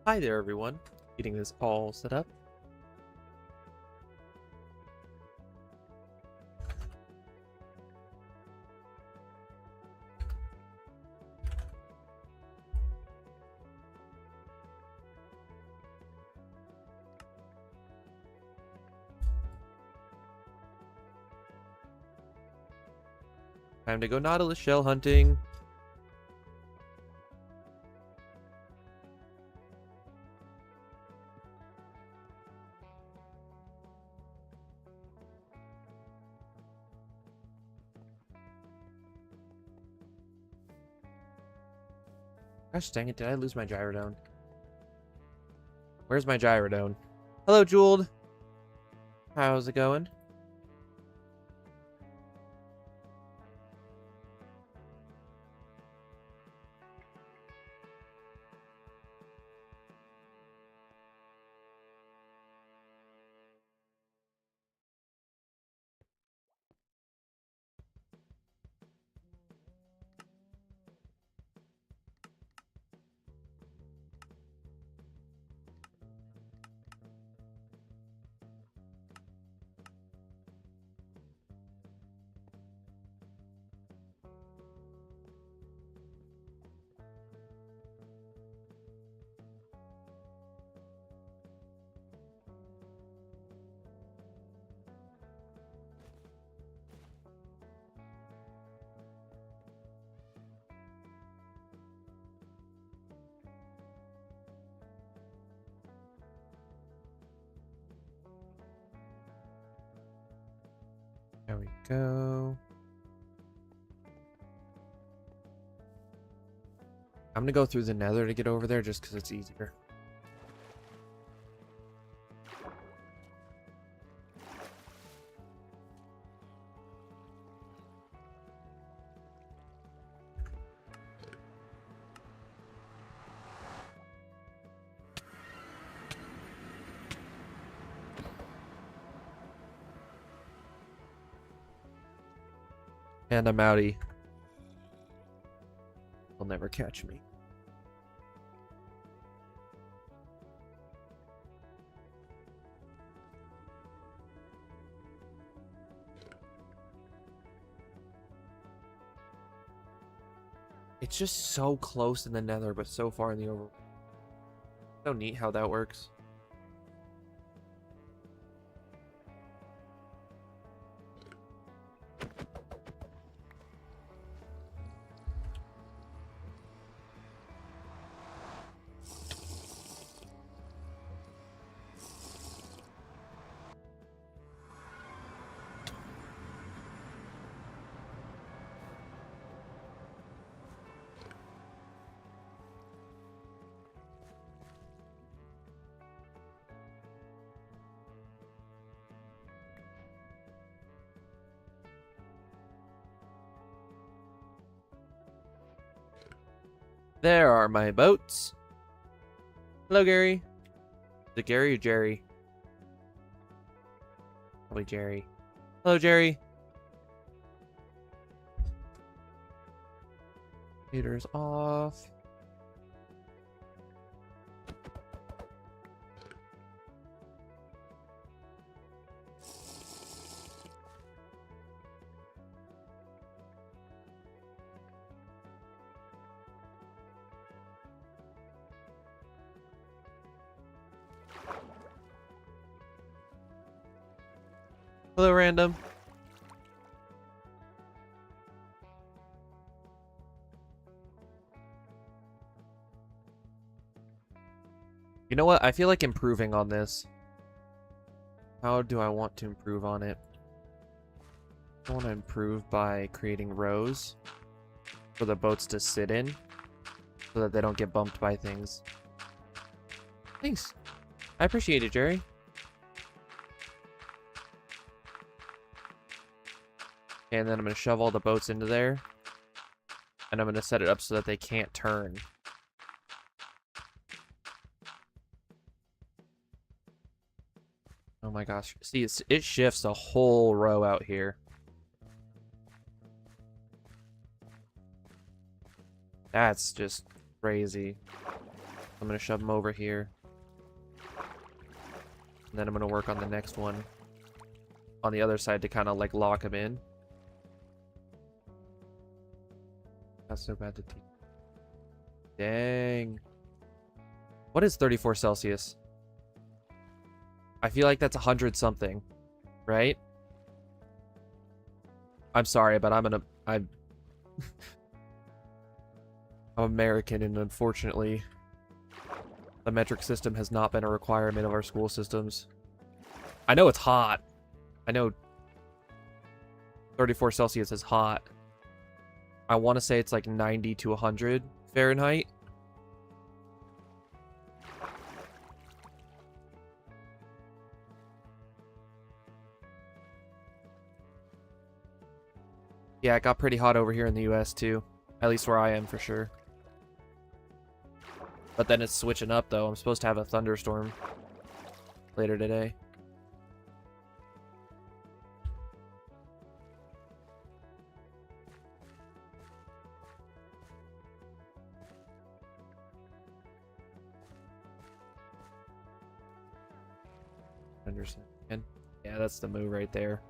Hi there, everyone. Getting this all set up. Time to go Nautilus shell hunting. Gosh dang it, did I lose my Gyrodone? Where's my Gyrodone? Hello, Jeweled. How's it going? There we go. I'm gonna go through the nether to get over there just because it's easier. And I'm outie. They'll never catch me. It's just so close in the nether, but so far in the over. So neat how that works. There are my boats. Hello, Gary. Is it Gary or Jerry? Probably Jerry. Hello, Jerry. Heater's off. Hello, random. You know what? I feel like improving on this. How do I want to improve on it? I want to improve by creating rows for the boats to sit in so that they don't get bumped by things. Thanks. I appreciate it, Jerry. And then I'm going to shove all the boats into there. And I'm going to set it up so that they can't turn. Oh my gosh. See, it shifts a whole row out here. That's just crazy. I'm gonna shove them over here. And then I'm gonna work on the next one on the other side to kind of like lock them in. That's so bad to teach. Dang. What is 34 Celsius? I feel like that's 100 something, right? I'm sorry, but I'm American, and unfortunately, the metric system has not been a requirement of our school systems. I know it's hot. I know 34 Celsius is hot. I want to say it's like 90 to 100 Fahrenheit. Yeah, it got pretty hot over here in the US too. At least where I am for sure. But then it's switching up though. I'm supposed to have a thunderstorm later today. Understand. Yeah, that's the move right there.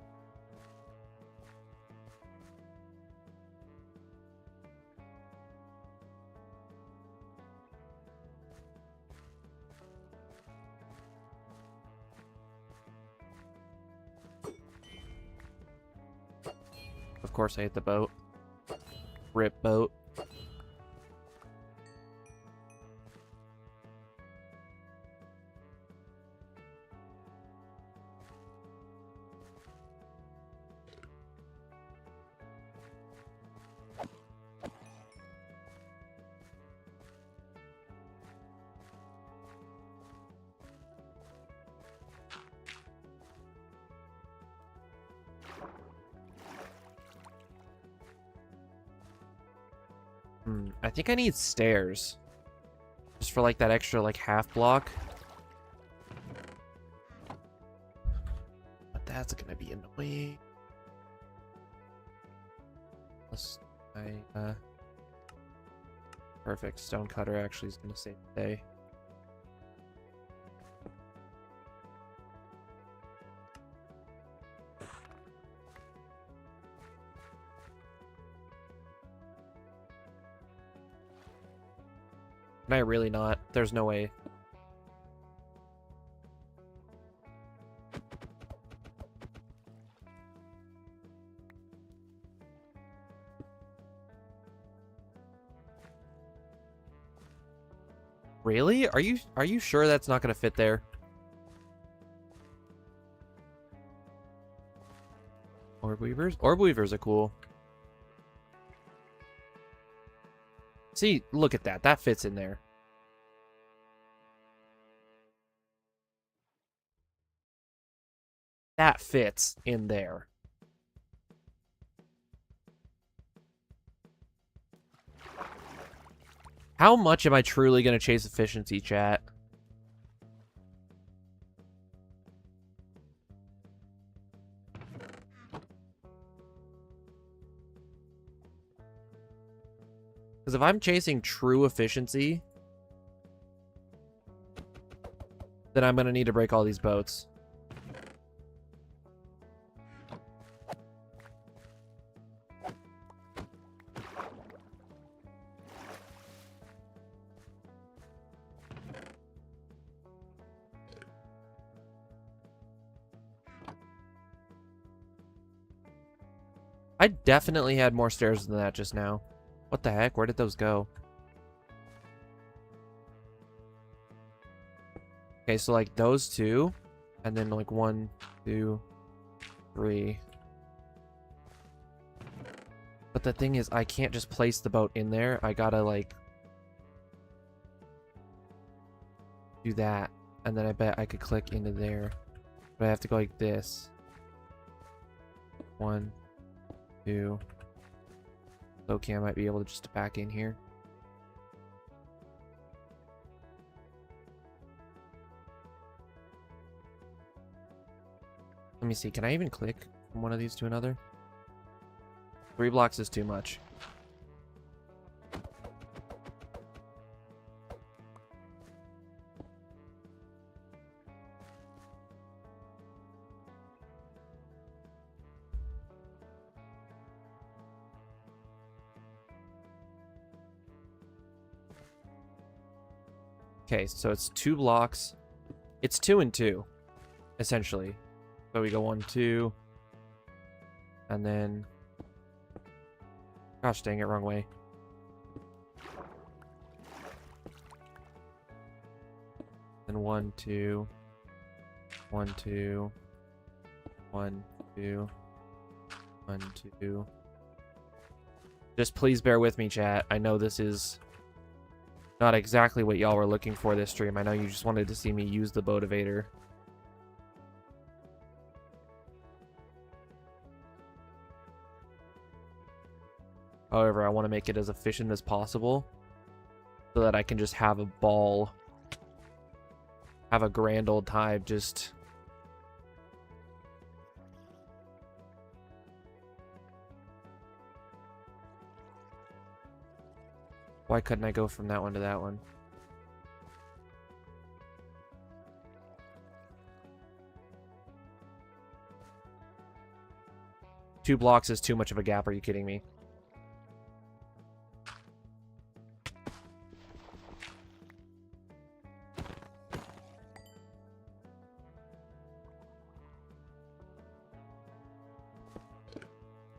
Of course I hit the boat. Rip boat. I think I need stairs. Just for like that extra like half block. But that's gonna be annoying. Perfect. Stone cutter actually is gonna save the day. Can I really not? There's no way. Really? Are you sure that's not gonna fit there? Orb weavers? Orb weavers are cool. See, look at that. That fits in there. That fits in there. How much am I truly going to chase efficiency, chat? Because if I'm chasing true efficiency, then I'm going to need to break all these boats. I definitely had more stairs than that just now. What the heck? Where did those go? Okay, so like those two, and then like 1, 2, 3. But the thing is, I can't just place the boat in there. I gotta like do that, and then I bet I could click into there. But I have to go like this. 1, 2. Okay, I might be able to just back in here. Let me see. Can I even click from one of these to another? 3 blocks is too much. Okay, so it's 2 blocks. It's 2 and 2, essentially. So we go 1, 2, and then... Gosh dang it, wrong way. Then 1, 2, 1, 2, 1, 2, 1, 2. Just please bear with me, chat. I know this is not exactly what y'all were looking for this stream. I know you just wanted to see me use the motivator. However, I want to make it as efficient as possible so that I can just have a ball, have a grand old time just... Why couldn't I go from that one to that one? Two blocks is too much of a gap, are you kidding me?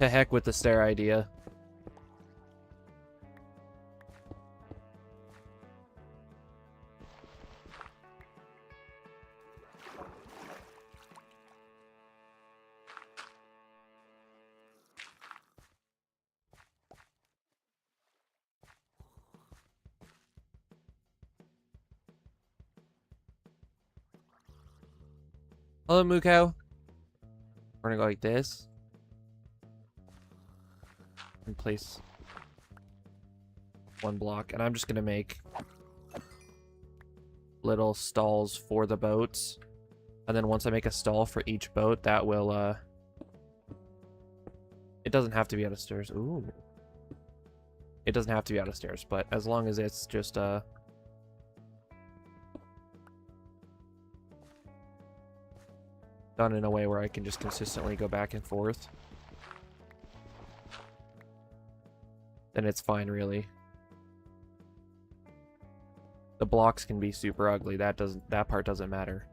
To heck with the stair idea. Hello, Mukau. We're gonna go like this. And place 1 block. And I'm just gonna make little stalls for the boats. And then once I make a stall for each boat, that will, it doesn't have to be out of stairs. Ooh. It doesn't have to be out of stairs, but as long as it's just, done in a way where I can just consistently go back and forth, then it's fine, really. The blocks can be super ugly. That part doesn't matter.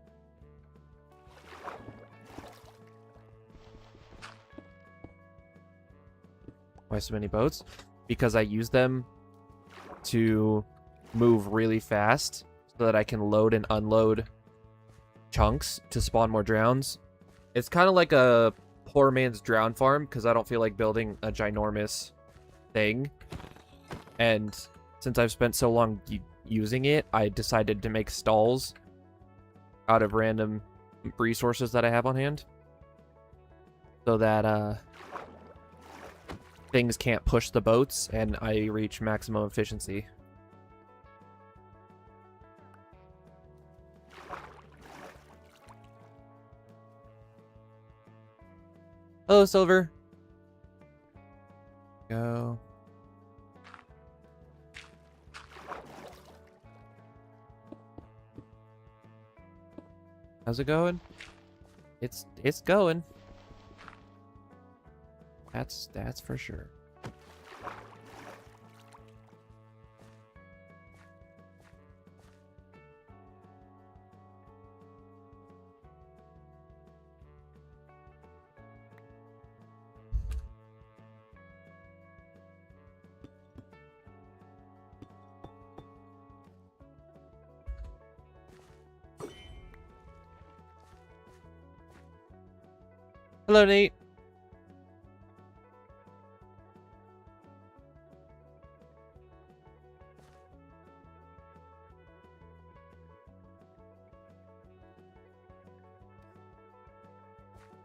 Why so many boats? Because I use them to move really fast so that I can load and unload chunks to spawn more drowns. It's kind of like a poor man's drown farm because I don't feel like building a ginormous thing. And since I've spent so long using it, I decided to make stalls out of random resources that I have on hand so that things can't push the boats and I reach maximum efficiency. Hello, Silver. Go. How's it going? It's going. That's for sure. Hello, Nate.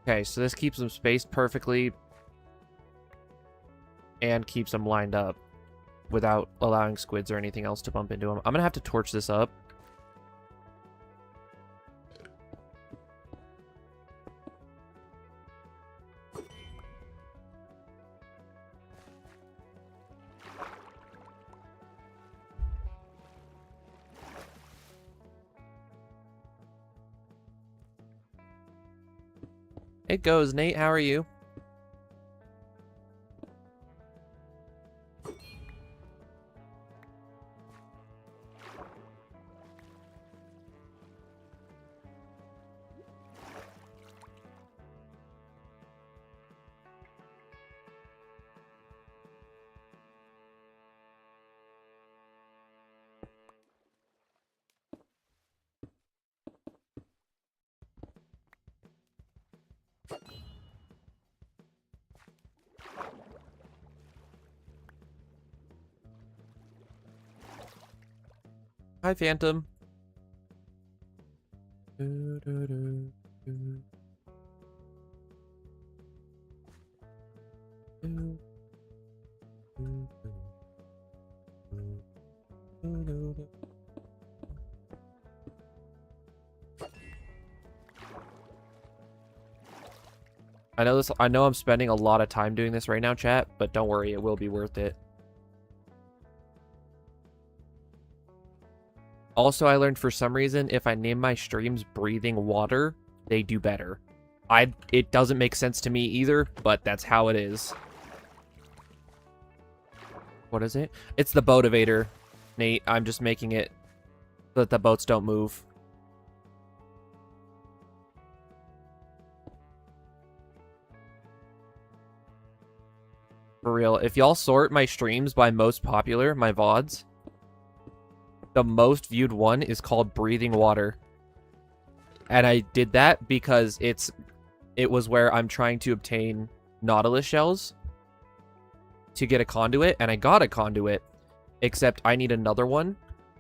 Okay, so this keeps them spaced perfectly and keeps them lined up without allowing squids or anything else to bump into them. I'm gonna have to torch this up. It goes, Nate. How are you? Hi, Phantom. Do, do, do, do. Do, do, do, do, do, do. I know I'm spending a lot of time doing this right now, chat, but don't worry, it will be worth it. Also, I learned for some reason, if I name my streams Breathing Water, they do better. It doesn't make sense to me either, but that's how it is. What is it? It's the Boativator, Nate. I'm just making it so that the boats don't move. For real, if y'all sort my streams by most popular, my VODs, the most viewed one is called Breathing Water. And I did that because it was where I'm trying to obtain Nautilus shells to get a conduit, and I got a conduit, except I need another one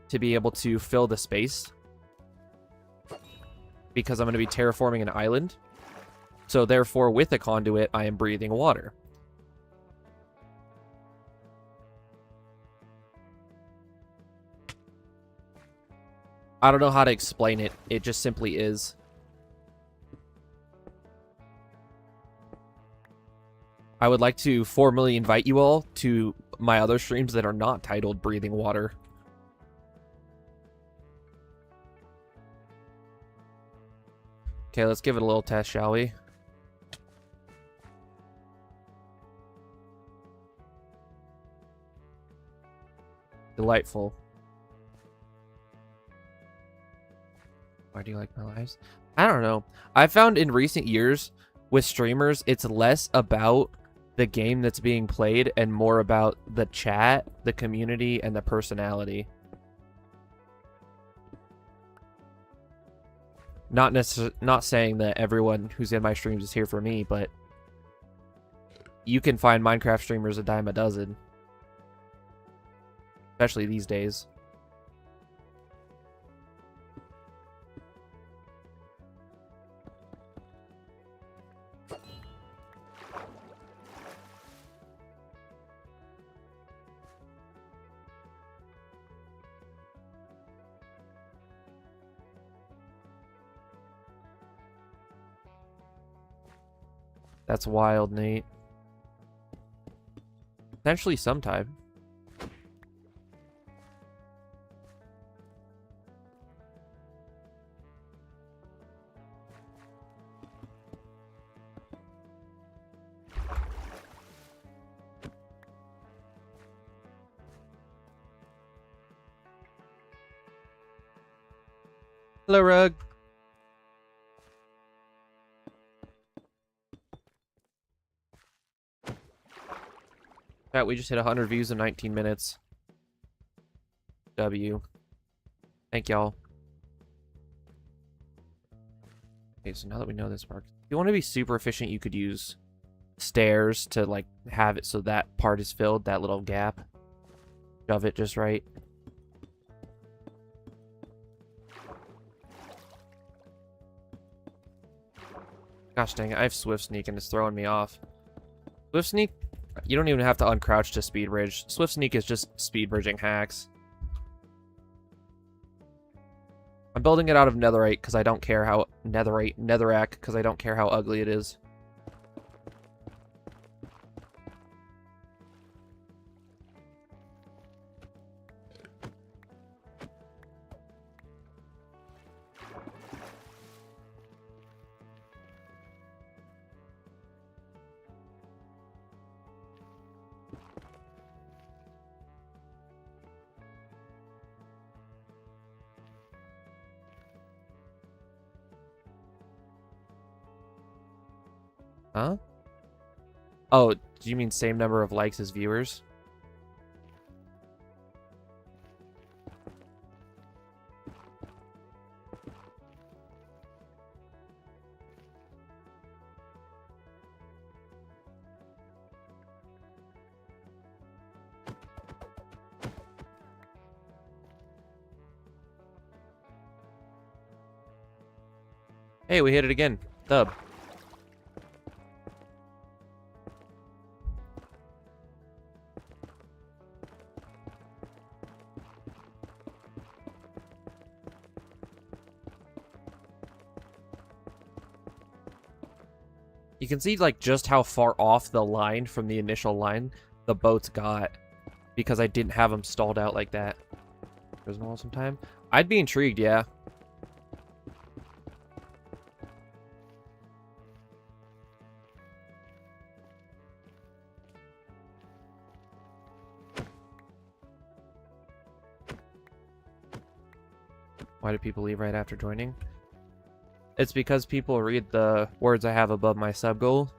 to be able to fill the space because I'm going to be terraforming an island. So therefore, with a conduit, I am breathing water. I don't know how to explain it. It just simply is. I would like to formally invite you all to my other streams that are not titled Breathing Water. Okay, let's give it a little test, shall we? Delightful. Why do you like my lives? I don't know. I found in recent years with streamers, it's less about the game that's being played and more about the chat, the community, and the personality. Not saying that everyone who's in my streams is here for me, but you can find Minecraft streamers a dime a dozen. Especially these days. That's wild, Nate. Potentially sometime. Hello, Rug. Chat, we just hit 100 views in 19 minutes. W. Thank y'all. Okay, so now that we know this part, if you want to be super efficient, you could use stairs to, like, have it so that part is filled, that little gap. Shove it just right. Gosh dang it, I have Swift Sneak and it's throwing me off. Swift Sneak, you don't even have to uncrouch to speed bridge. Swift Sneak is just speed bridging hacks. I'm building it out of netherite because I don't care how netherrack because I don't care how ugly it is. Huh? Oh, do you mean same number of likes as viewers? Hey, we hit it again. Dub. You can see, like, just how far off the line from the initial line the boats got because I didn't have them stalled out like that. There's an awesome time. I'd be intrigued, yeah. Why do people leave right after joining? It's because people read the words I have above my sub goal.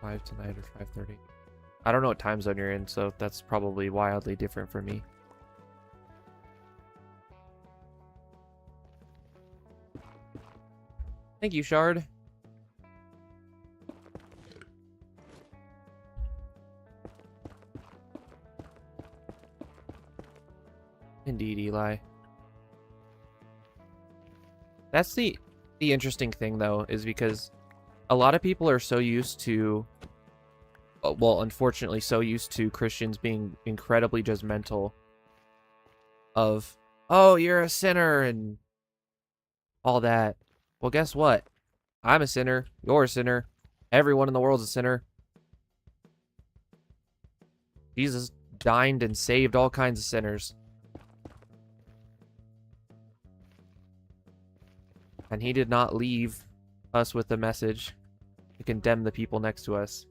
Five tonight or 5:30. I don't know what time zone you're in, so that's probably wildly different for me. Thank you, Shard. Indeed, Eli. That's the interesting thing, though, is because a lot of people are so used to, well, unfortunately, so used to Christians being incredibly judgmental of, oh, you're a sinner and all that. Well, guess what? I'm a sinner. You're a sinner. Everyone in the world's a sinner. Jesus dined and saved all kinds of sinners. And he did not leave us with the message to condemn the people next to us.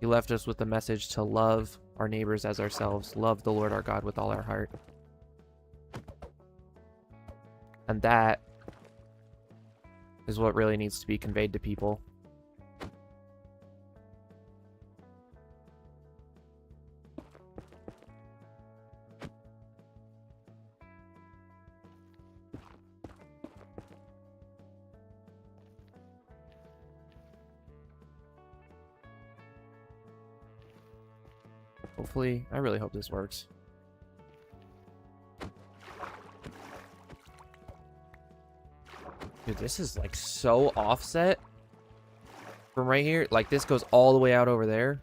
He left us with the message to love our neighbors as ourselves, love the Lord our God with all our heart. And that is what really needs to be conveyed to people. Hopefully, I really hope this works. Dude, this is like so offset from right here. Like this goes all the way out over there.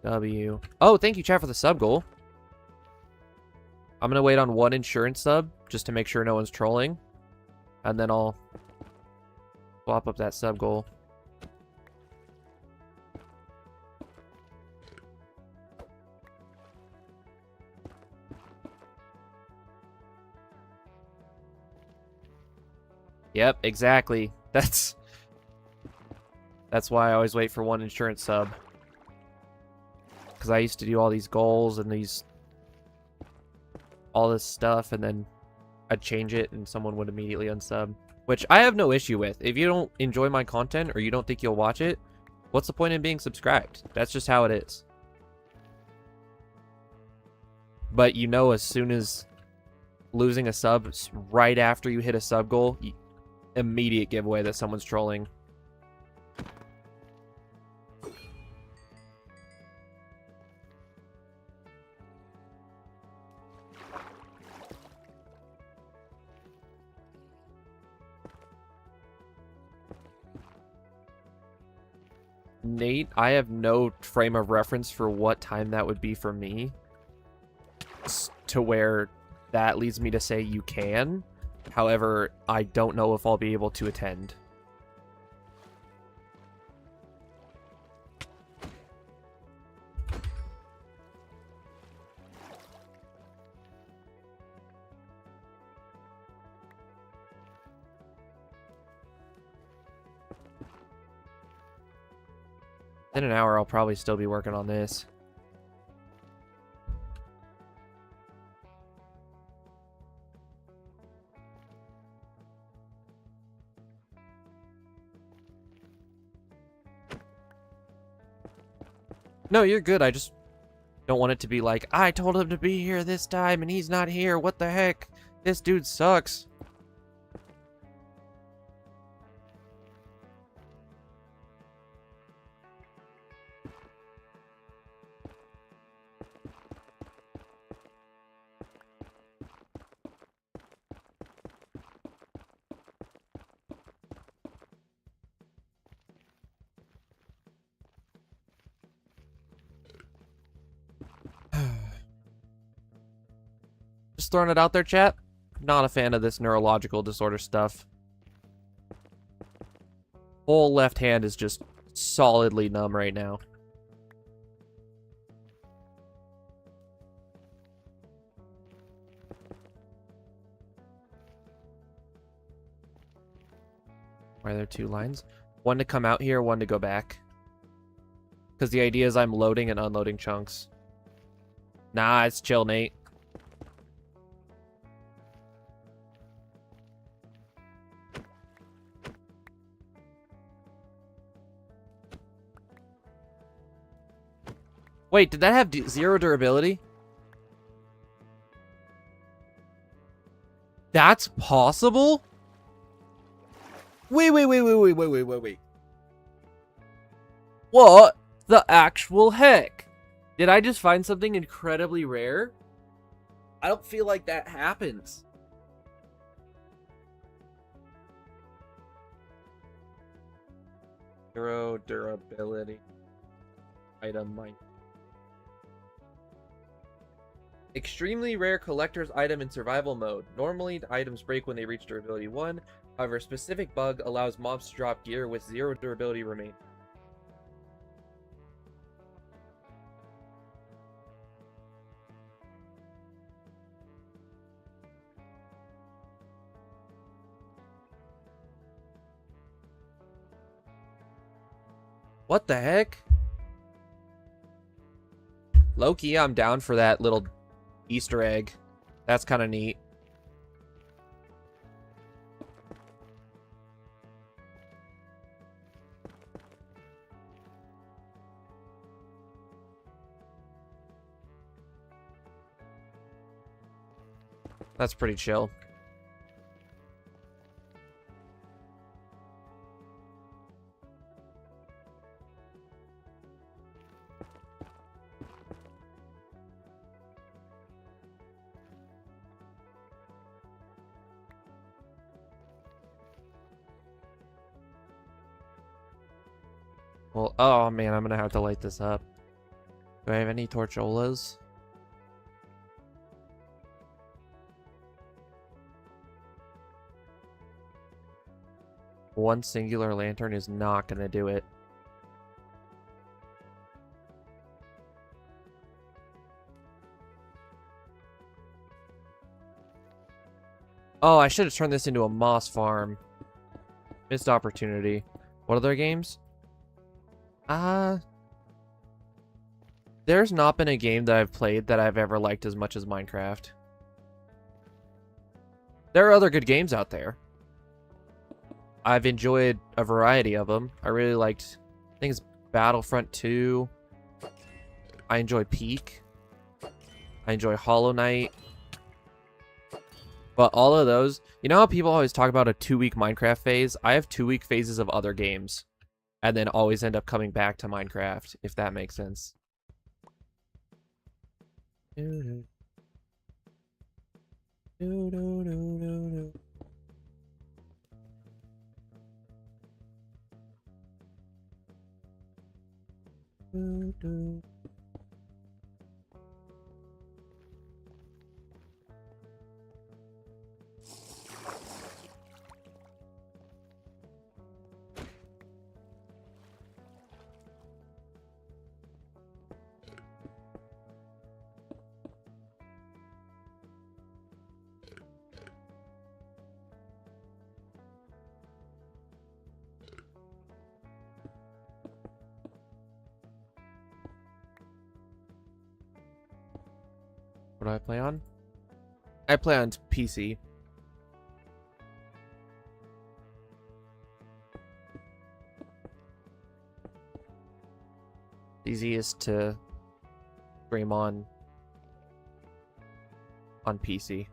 W. Oh, thank you, chat, for the sub goal. I'm gonna wait on one insurance sub just to make sure no one's trolling. And then I'll swap up that sub goal. Yep, exactly. That's why I always wait for one insurance sub. Because I used to do all these goals and all this stuff, and then I'd change it and someone would immediately unsub. Which I have no issue with. If you don't enjoy my content or you don't think you'll watch it, what's the point in being subscribed? That's just how it is. But you know, as soon as losing a sub right after you hit a sub goal, immediate giveaway that someone's trolling. Nate, I have no frame of reference for what time that would be for me to where that leads me to say you can. However, I don't know if I'll be able to attend. In an hour, I'll probably still be working on this. No, you're good. I just don't want it to be like, I told him to be here this time and he's not here. What the heck? This dude sucks. Just throwing it out there, chat. Not a fan of this neurological disorder stuff. Whole left hand is just solidly numb right now. Why are there two lines? One to come out here, one to go back. Because the idea is I'm loading and unloading chunks. Nah, it's chill, Nate. Wait, did that have zero durability? That's possible? Wait. What the actual heck? Did I just find something incredibly rare? I don't feel like that happens. Zero durability. Item mine. Extremely rare collector's item in survival mode. Normally, the items break when they reach durability 1. However, a specific bug allows mobs to drop gear with 0 durability remaining. What the heck? Low-key, I'm down for that little Easter egg. That's kind of neat. That's pretty chill. Well, oh man, I'm gonna have to light this up. Do I have any torcholas? One singular lantern is not gonna do it. Oh, I should have turned this into a moss farm. Missed opportunity. What other games? There's not been a game that I've played that I've ever liked as much as Minecraft. There are other good games out there. I've enjoyed a variety of them. I really liked, I think it's Battlefront 2. I enjoy Peak. I enjoy Hollow Knight. But all of those, you know how people always talk about a 2-week Minecraft phase? I have 2-week phases of other games. And then always end up coming back to Minecraft, if that makes sense. What do I play on? I play on PC. easiest to stream on PC.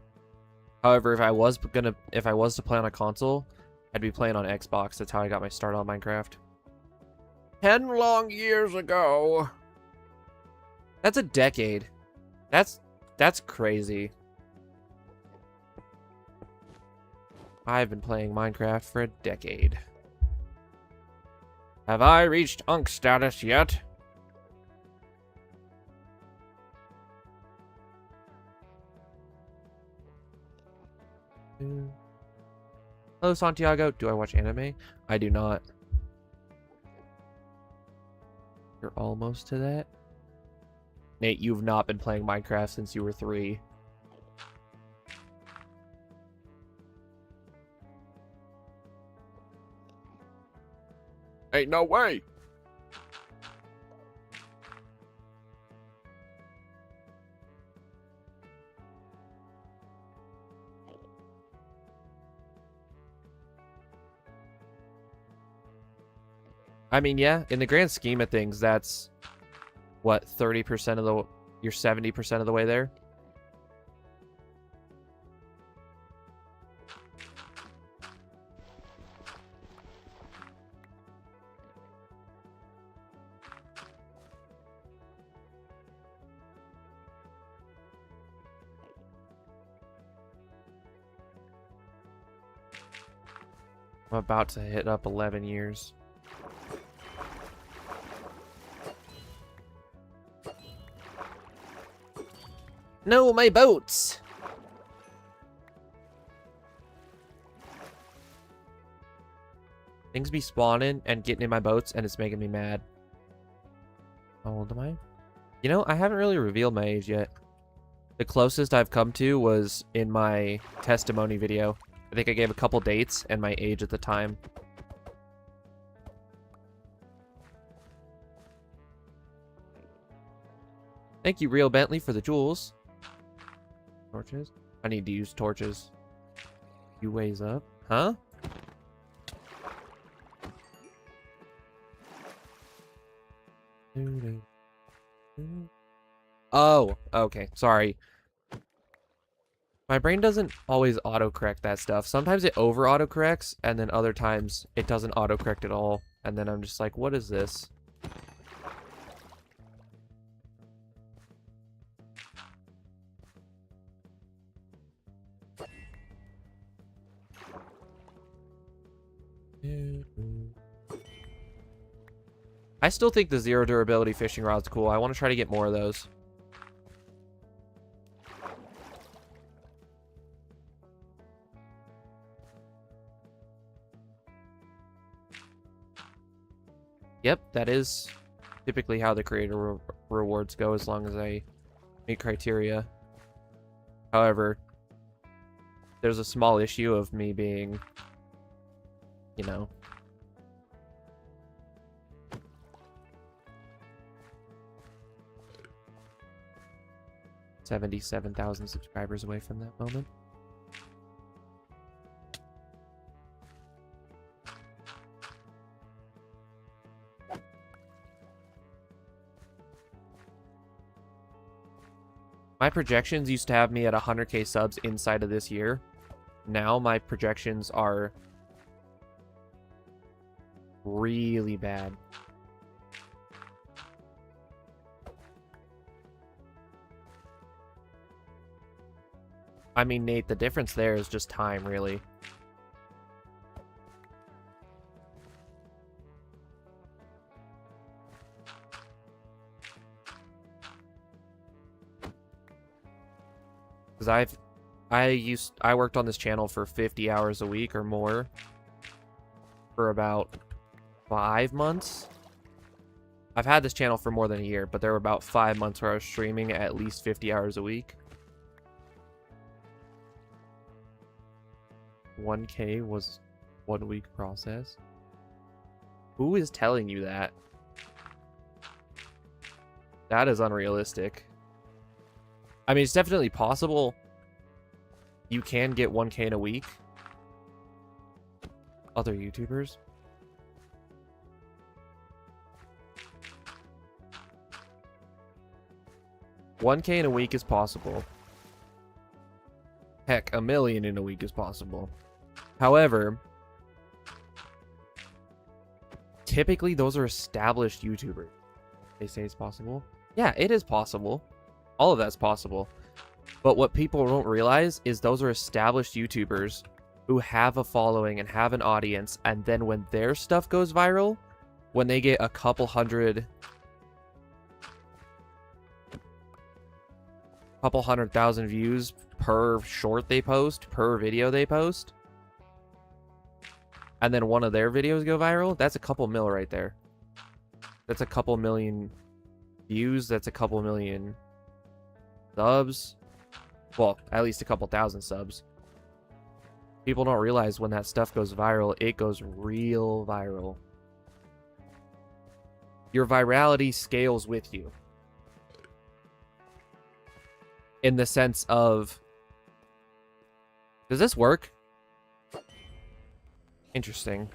However, if I was to play on a console, I'd be playing on Xbox. That's how I got my start on Minecraft. 10 long years ago. That's a decade. That's crazy. I've been playing Minecraft for a decade. Have I reached Unk status yet? Hello, Santiago. Do I watch anime? I do not. You're almost to that? Nate, you've not been playing Minecraft since you were 3. Ain't no way! I mean, yeah, in the grand scheme of things, that's, what, 30% of the... You're 70% of the way there? I'm about to hit up 11 years. No, my boats! Things be spawning and getting in my boats, and it's making me mad. How old am I? You know, I haven't really revealed my age yet. The closest I've come to was in my testimony video. I think I gave a couple dates and my age at the time. Thank you, Real Bentley, for the jewels. Torches? I need to use torches. You ways up. Huh? Oh, okay. Sorry. My brain doesn't always autocorrect that stuff. Sometimes it over autocorrects, and then other times it doesn't autocorrect at all. And then I'm just like, what is this? I still think the zero durability fishing rod's cool. I want to try to get more of those. Yep, that is typically how the creator rewards go, as long as I meet criteria. However, there's a small issue of me being, you know, 77,000 subscribers away from that moment. My projections used to have me at 100k subs inside of this year. Now my projections are really bad. I mean, Nate, the difference there is just time, really. Because I worked on this channel for 50 hours a week or more for about 5 months. I've had this channel for more than a year, but there were about 5 months where I was streaming at least 50 hours a week. 1K was 1 week process. Who is telling you that? That is unrealistic. I mean, it's definitely possible. You can get 1K in a week. Other YouTubers. 1K in a week is possible. Heck, 1 million in a week is possible. However, typically those are established YouTubers. They say it's possible. Yeah, it is possible. All of that's possible. But what people don't realize is those are established YouTubers who have a following and have an audience, and then when their stuff goes viral, when they get a couple hundred 100,000 views per short they post, per video they post, and then one of their videos go viral, that's a couple mil right there. That's a couple million views, that's a couple million subs. Well, at least a couple thousand subs. People don't realize when that stuff goes viral, it goes real viral. Your virality scales with you. In the sense of, does this work? Interesting.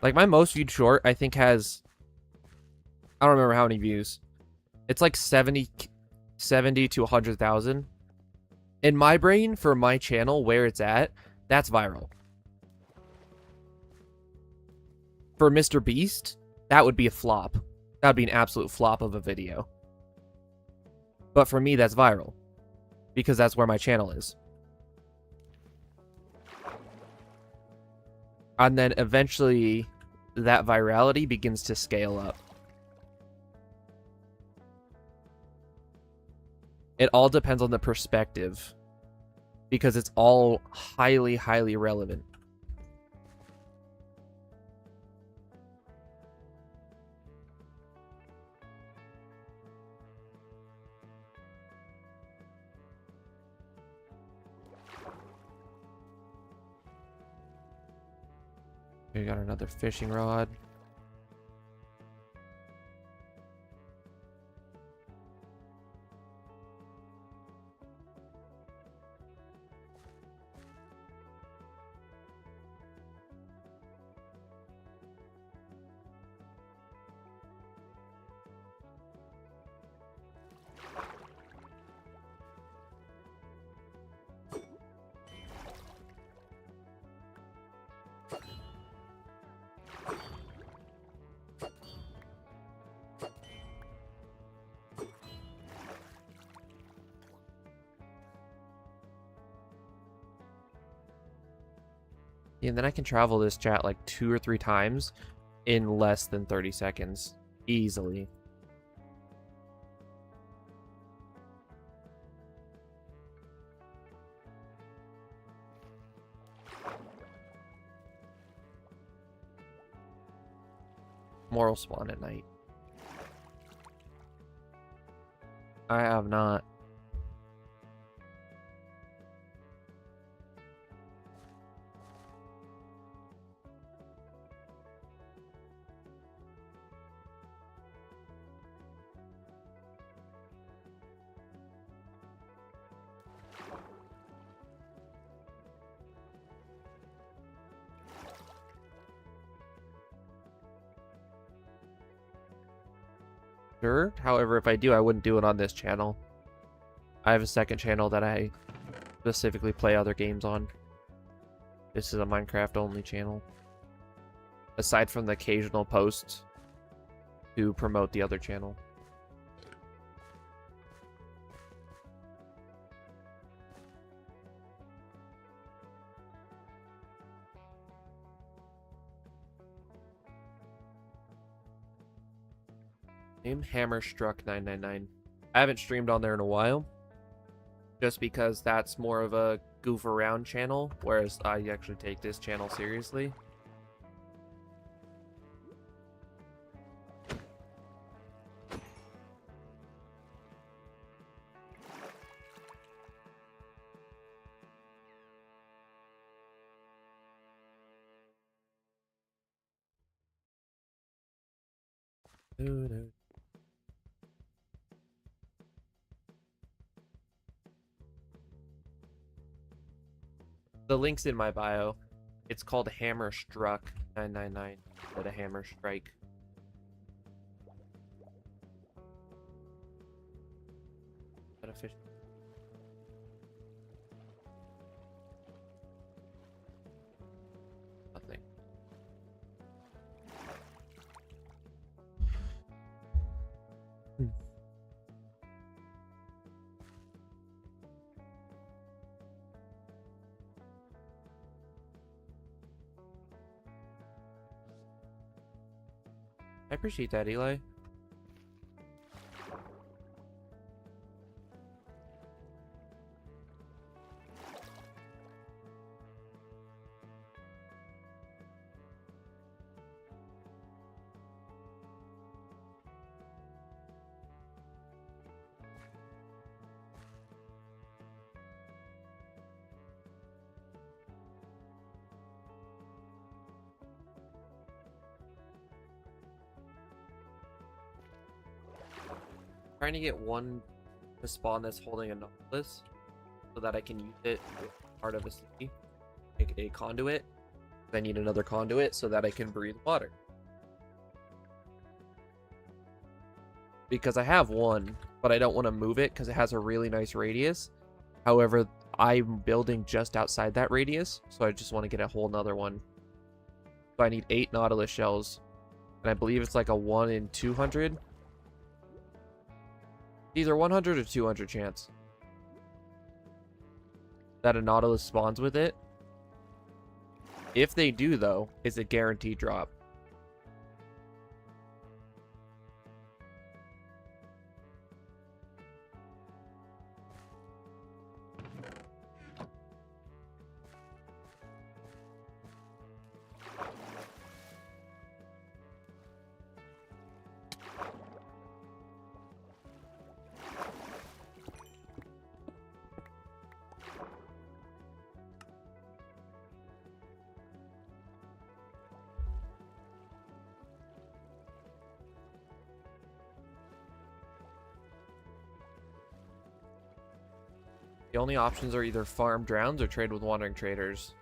Like, my most viewed short, I think, has, I don't remember how many views. It's like 70 to 100,000. In my brain, for my channel, where it's at, that's viral. For Mr. Beast, that would be a flop. That would be an absolute flop of a video. But for me, that's viral. Because that's where my channel is. And then eventually, that virality begins to scale up. It all depends on the perspective. Because it's all highly, highly relevant. We got another fishing rod. And then I can travel this chat like 2 or 3 times in less than 30 seconds. Easily. Moral spawn at night. I have not. Sure. However, if I do, I wouldn't do it on this channel. I have a second channel that I specifically play other games on. This is a Minecraft only channel. Aside from the occasional posts to promote the other channel. Name Hammerstruck999. I haven't streamed on there in a while. Just because that's more of a goof around channel, whereas I actually take this channel seriously. The link's in my bio. It's called a Hammer Struck 999 instead of Hammer Strike. That official. Nothing. I appreciate that, Eli. Trying to get one to spawn that's holding a Nautilus so that I can use it as part of a city. Make a conduit. I need another conduit so that I can breathe water. Because I have one, but I don't want to move it because it has a really nice radius. However, I'm building just outside that radius, so I just want to get a whole nother one. So I need 8 Nautilus shells. And I believe it's like a 1 in 200. Either 100 or 200 chance that a Nautilus spawns with it. If they do, though, it's a guaranteed drop. The only options are either farm drowns or trade with wandering traders.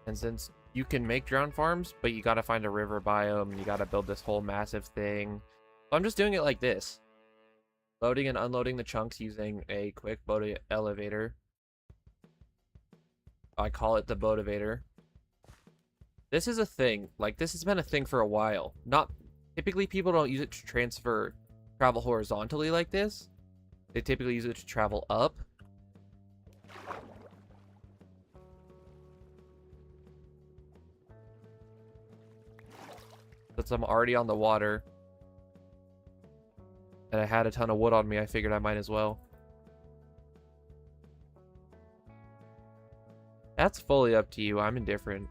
And since you can make drown farms, but you gotta find a river biome, you gotta build this whole massive thing. So I'm just doing it like this. Loading and unloading the chunks using a quick boat elevator. I call it the boativator. This is a thing. Like, this has been a thing for a while. Not typically people don't use it to travel horizontally like this. They typically use it to travel up. Since I'm already on the water and I had a ton of wood on me, I figured I might as well. That's fully up to you. I'm indifferent.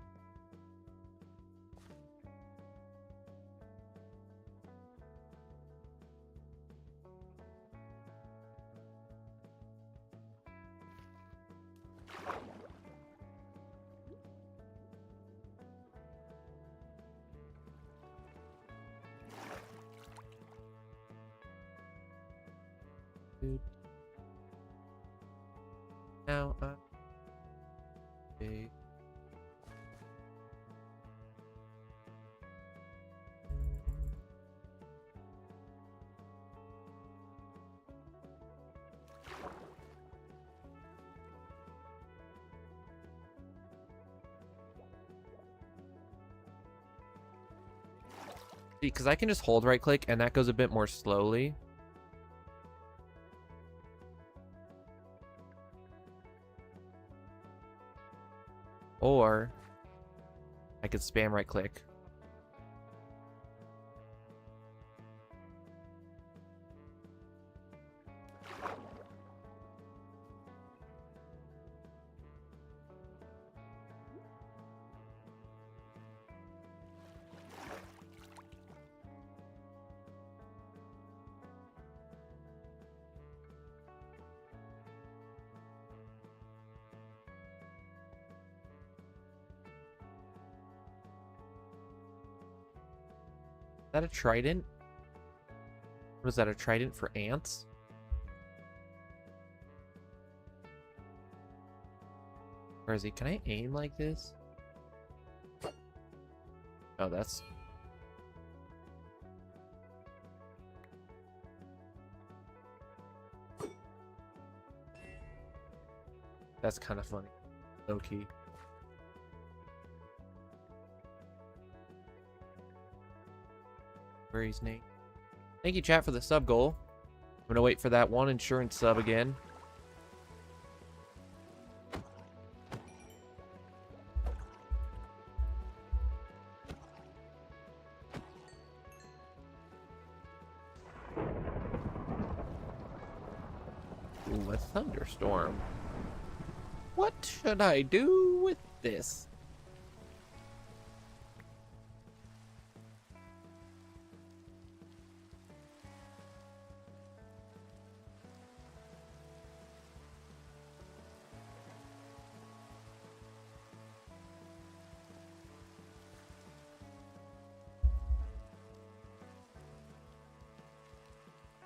Dude. Now I'm big. See, because I can just hold right click and that goes a bit more slowly. Or I could spam right click. Is that a trident? Was that a trident for ants? Where is he? Can I aim like this? Oh, that's... That's kind of funny. Low-key. Query's name. Thank you, chat, for the sub goal. I'm gonna wait for that one insurance sub again. Ooh, a thunderstorm. What should I do with this?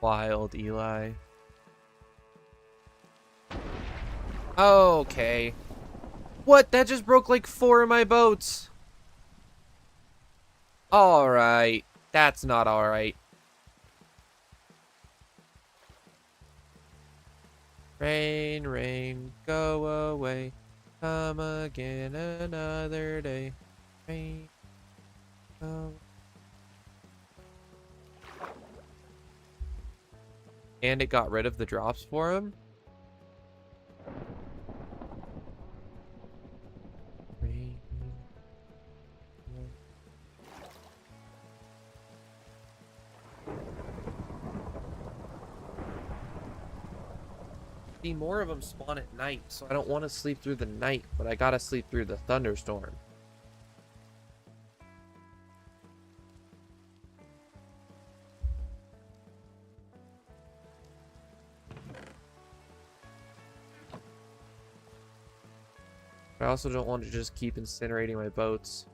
Wild Eli. Okay. What? That just broke like 4 of my boats. Alright. That's not alright. Rain, rain, go away. Come again another day. Rain, go. And it got rid of the drops for him? Rain. See, more of them spawn at night, so I don't want to sleep through the night, but I gotta sleep through the thunderstorm. But I also don't want to just keep incinerating my boats.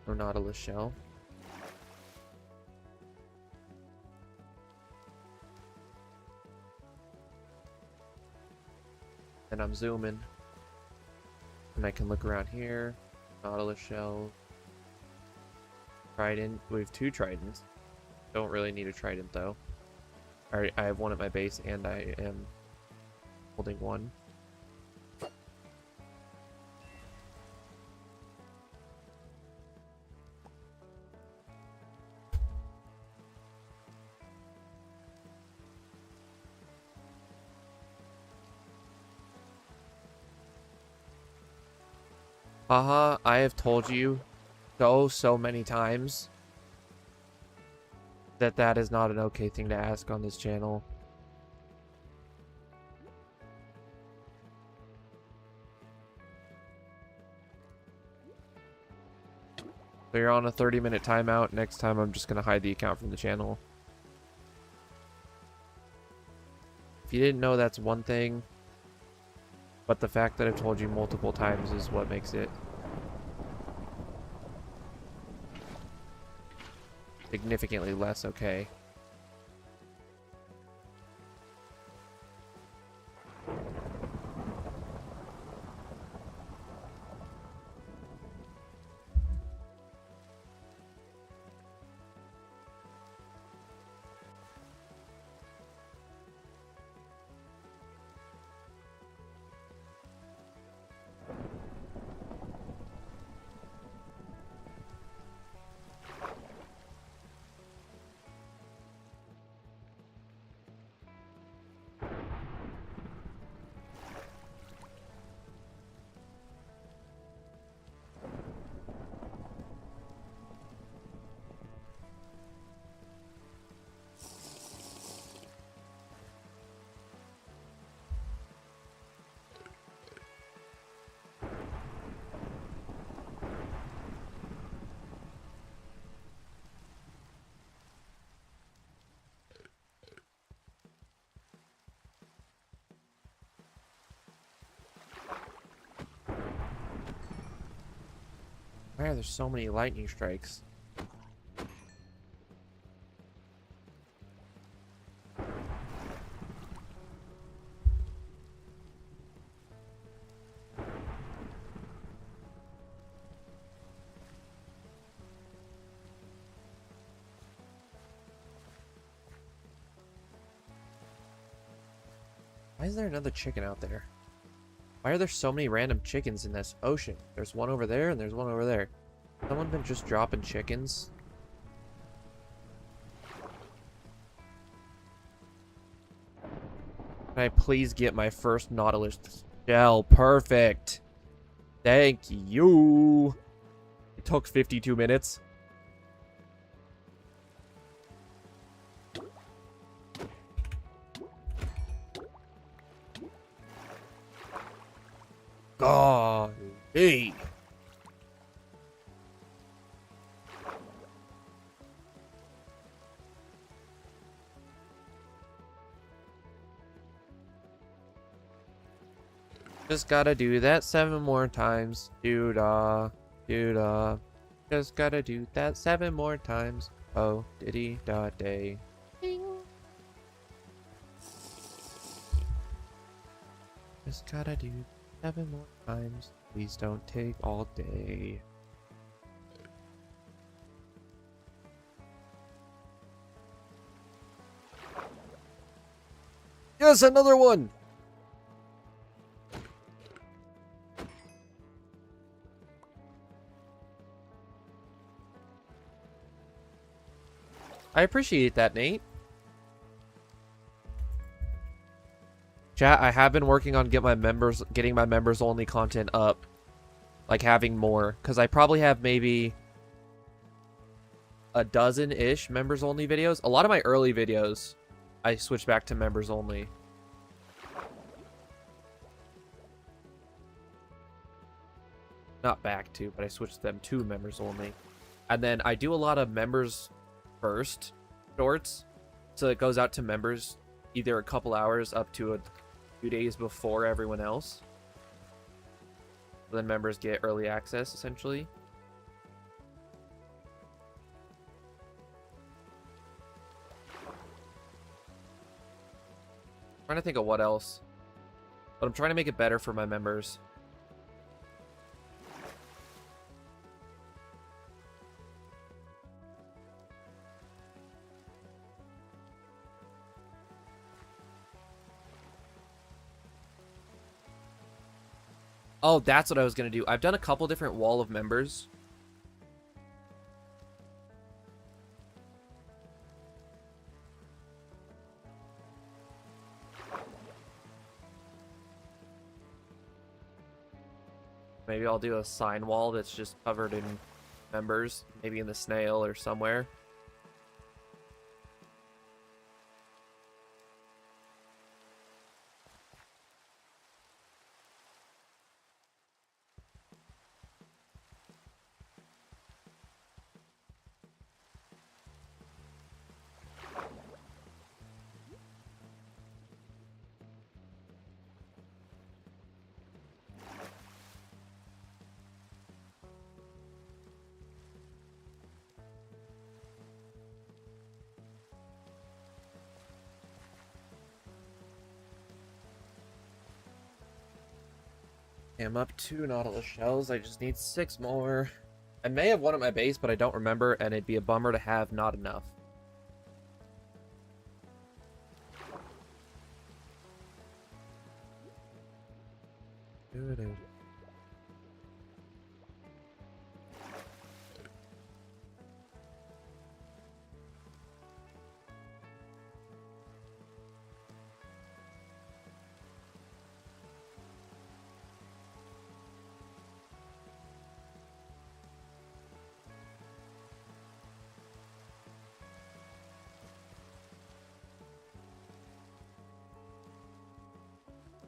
Or Nautilus shell. And I'm zooming. And I can look around here. Nautilus shell. Trident. We have 2 tridents. Don't really need a trident though. I have one at my base and I am holding one. Haha, I have told you so many times that that is not an okay thing to ask on this channel. So you're on a 30-minute timeout. Next time I'm just going to hide the account from the channel. If you didn't know, that's one thing. But the fact that I've told you multiple times is what makes it significantly less okay. Why are there so many lightning strikes? Why is there another chicken out there? Why are there so many random chickens in this ocean? There's one over there and there's one over there. Someone been just dropping chickens? Can I please get my first Nautilus shell? Perfect. Thank you. It took 52 minutes. God. Hey. Just gotta do that 7 more times. Doo-dah. Doo-dah. Just gotta do that 7 more times. Oh, diddy-da-day. Just gotta do 7 more times. Please don't take all day. Yes, another one! I appreciate that, Nate. Chat, I have been working on getting my members only content up. Like having more. Because I probably have maybe a dozen-ish members only videos. A lot of my early videos, I switched back to members only. Not back to, but I switched them to members only. And then I do a lot of members first shorts. So it goes out to members either a couple hours up to a few days before everyone else. So then members get early access, essentially. I'm trying to think of what else. But I'm trying to make it better for my members. Oh, that's what I was going to do. I've done a couple different wall of members. Maybe I'll do a sign wall that's just covered in members. Maybe in the snail or somewhere. I'm up 2 Nautilus shells. I just need 6 more. I may have one at my base, but I don't remember, and it'd be a bummer to have not enough.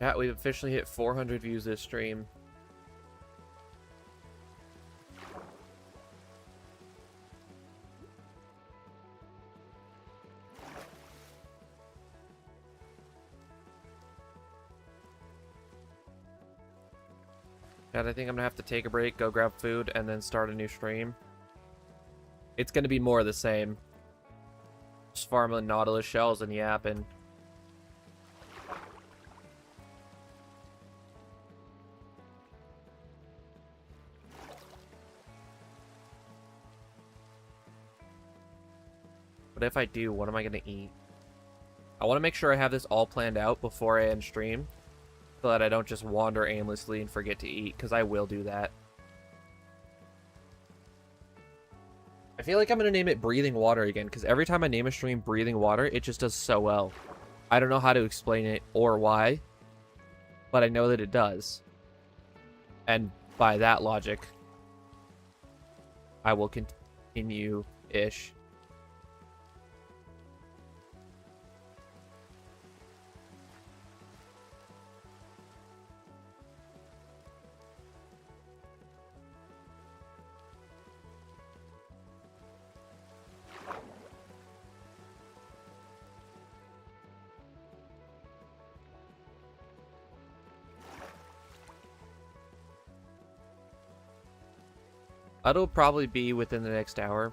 Yeah, we've officially hit 400 views this stream. And I think I'm gonna have to take a break, go grab food, and then start a new stream. It's gonna be more of the same. Just farming Nautilus shells and yapping. But if I do, what am I gonna eat? I want to make sure I have this all planned out before I end stream, so that I don't just wander aimlessly and forget to eat, because I will do that. I feel like I'm going to name it Breathing Water again, because every time I name a stream Breathing Water, it just does so well. I don't know how to explain it or why, but I know that it does. And by that logic, I will continue-ish. It'll probably be within the next hour.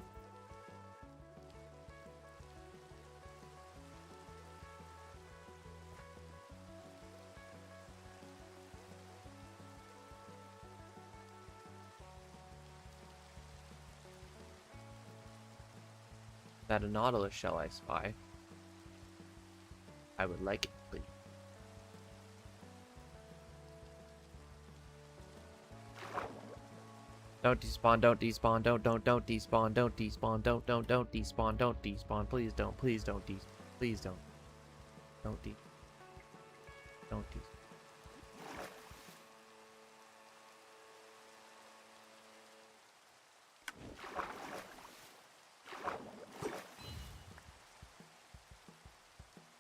That a Nautilus shell I spy. I would like it, please. Don't despawn, don't despawn, don't despawn, don't despawn, don't despawn, don't despawn, please don't despawn, please don't. Don't despawn.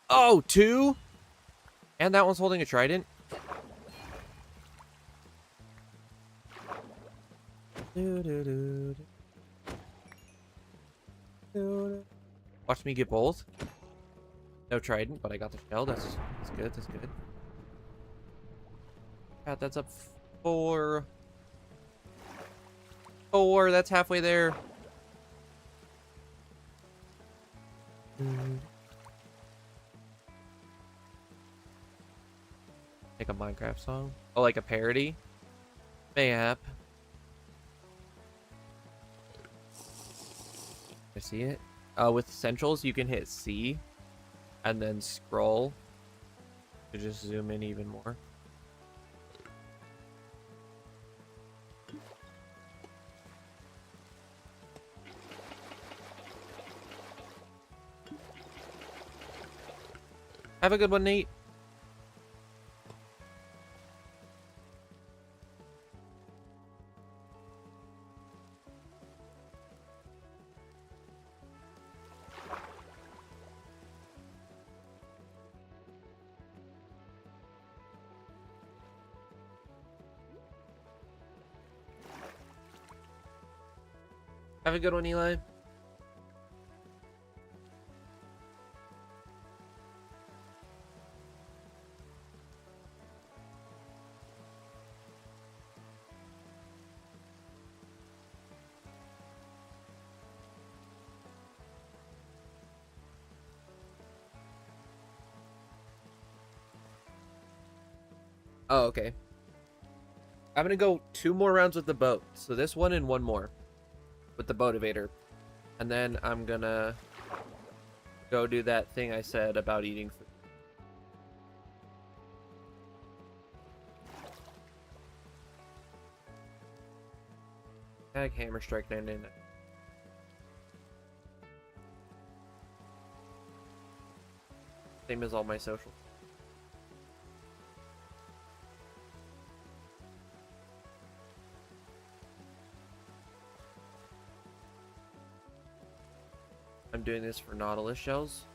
Oh, two? And that one's holding a trident? Watch me get both. No trident, but I got the shell. That's good. That's good. God, that's up 4. 4. That's halfway there. Like a Minecraft song? Oh, like a parody? Mayhap. I see it. With Essentials, you can hit C and then scroll to just zoom in even more. Have a good one, Nate. Have a good one, Eli. Oh, okay. I'm gonna go 2 more rounds with the boat. So this one and 1 more with the motivator. And then I'm gonna go do that thing I said about eating food. Tag Hammer Strike 999. Same as all my social. I'm doing this for Nautilus shells.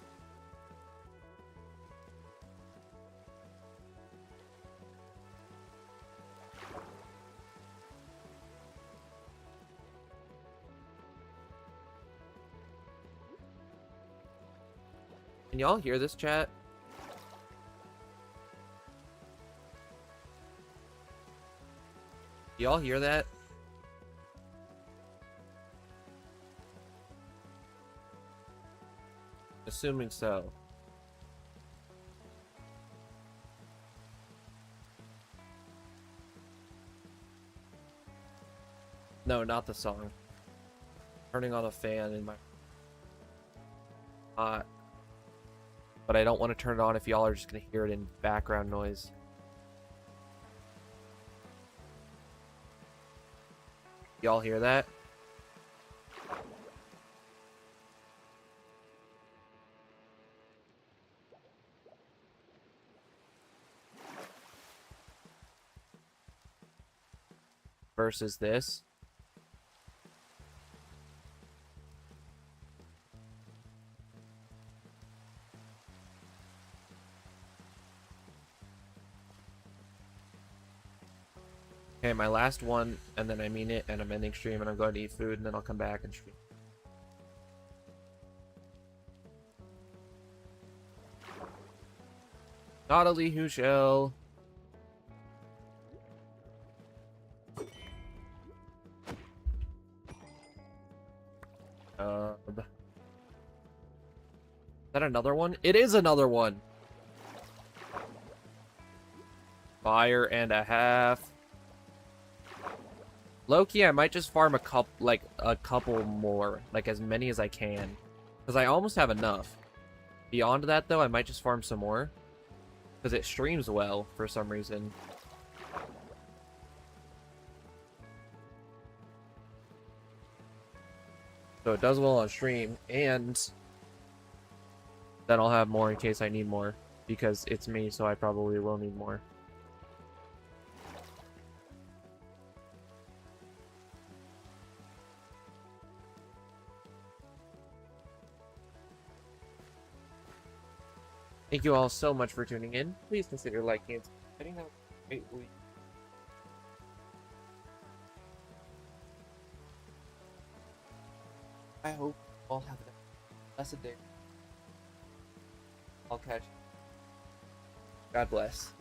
Can y'all hear this, chat? Y'all hear that? Assuming so. No, not the song. Turning on a fan in my hot. But I don't want to turn it on if y'all are just gonna hear it in background noise. Y'all hear that? Versus this. Okay, my last one, and then I mean it, and I'm ending stream, and I'm going to eat food, and then I'll come back and stream. Naughty who shall. Is that another one? It is another one! Fire and a half. Low-key, I might just farm a couple more. Like, as many as I can. Because I almost have enough. Beyond that, though, I might just farm some more. Because it streams well, for some reason. So it does well on stream, and then I'll have more in case I need more. Because it's me, so I probably will need more. Thank you all so much for tuning in. Please consider liking and subscribing. That was a great week. I hope you all have a blessed day. I'll catch you. God bless.